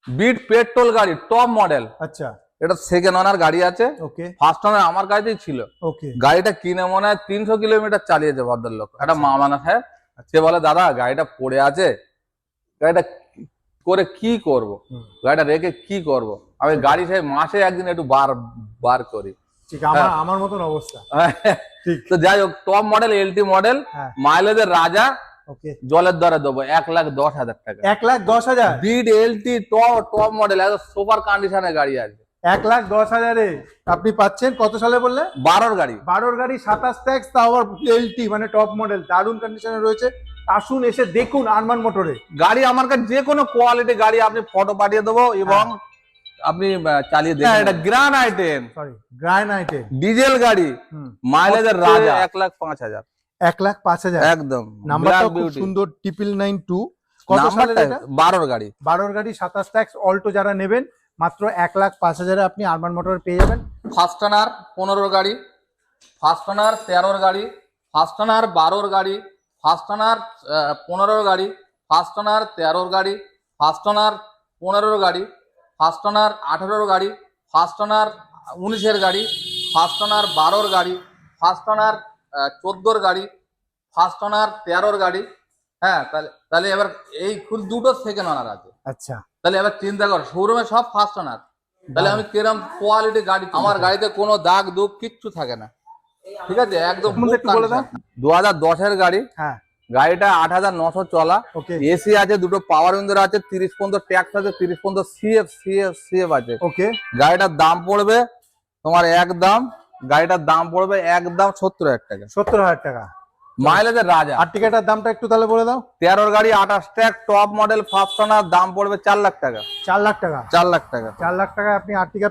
Bit petrol গাড়ি top model. আচ্ছা, এটা সেকেন্ড ওনার গাড়ি আছে। ওকে ফার্স্ট ওনার আমার গাড়িতেই ছিল। ওকে। গাড়িটা কিনে মনে হয় 300 কিলোমিটার চালিয়েছে ভদ্রলোক। একটা মা মানা হ্যাঁ, সে বলে দাদা গাড়িটা পড়ে আছে, গাড়িটা করে কি করব, গাড়িটা রেখে কি করব। আমি গাড়ি সেই মাসে একদিন একটু বার করি। ঠিক, আমার মতন অবস্থা। ঠিক। তো যাই হোক, টপ মডেল এলটি মডেল, মাইলেজের রাজা। ওকে, জলের দরে দেবো 1,10,000 টাকা। 1,10,000 বিড এলটি টপ মডেল, একদম সুপার কন্ডিশনের গাড়ি আছে। 1,10,000-এ আপনি পাচ্ছেন কত সালে বললে? 12 গাড়ি। 12 গাড়ি, 27 ট্যাক্স, তাও আবার এলটি মানে টপ মডেল, দারুণ কন্ডিশনে রয়েছে। আসুন এসে দেখুন আরমান মোটরে গাড়ি আমার কাছে যে কোনো কোয়ালিটি গাড়ি আপনি ফটো পাঠিয়ে দেবো এবং আপনি চালিয়ে দেখুন। এটা grand item, sorry grand item diesel গাড়ি, মাইলেজের রাজা। 1,05,000। 1,05,000 একদম। নাম্বারটা খুব সুন্দর, 999। কত সালের এটা? 12 গাড়ি। 12 গাড়ি, 27 ট্যাক্স, অল্টো যারা নেবেন মাত্র 1,05,000-এ আপনি আরমান মোটর পেয়ে যাবেন। ফার্স্ট ওনার 15 গাড়ি, ফার্স্ট ওনার 13 গাড়ি, ফার্স্ট ওনার 12 গাড়ি, ফার্স্ট ওনার 15 গাড়ি, ফার্স্ট ওনার 13 গাড়ি, ফার্স্ট ওনার 15 গাড়ি, ফার্স্ট ওনার 18 গাড়ি, ফার্স্ট ওনার 19-এর গাড়ি, ফার্স্ট ওনার 12 গাড়ি, ফার্স্ট ওনার 14 গাড়ি, ফার্স্ট ওনার 13 গাড়ি। হ্যাঁ, তাহলে এবার এই ফুল দুটো সেকেন্ড ওনার আছে। আচ্ছা, তাহলে এবার চিন্তা কর, শোরুমে সব ফার্স্ট ওনার, তাহলে আমি কিরম কোয়ালিটি গাড়ি। আমার গাড়িতে কোনো দাগ দুগ কিচ্ছু থাকে না, ঠিক আছে, একদম। 2010-এর গাড়ি। হ্যাঁ, গাড়িটা 8,900 চলা। ওকে এসি আছে, দুটো পাওয়ার উইন্ডো আছে, 30 পর্যন্ত ট্যাক্স আছে, 30 পর্যন্ত সিএফ আছে। ওকে। গাড়িটার দাম পড়বে তোমার গাড়িটার দাম পড়বে একদম 70,000 টাকা। 70,000 টাকা। মাইলেজের রাজা। আর্টিকাটার দামটা একটু তাহলে বলে দাও। 13 গাড়ি, 28 tax, top model, first owner, দাম পড়বে 4 লাখ টাকা। 4 লাখ টাকা। 4 লাখ টাকা। 4 লাখ টাকা আপনি আর্টিকা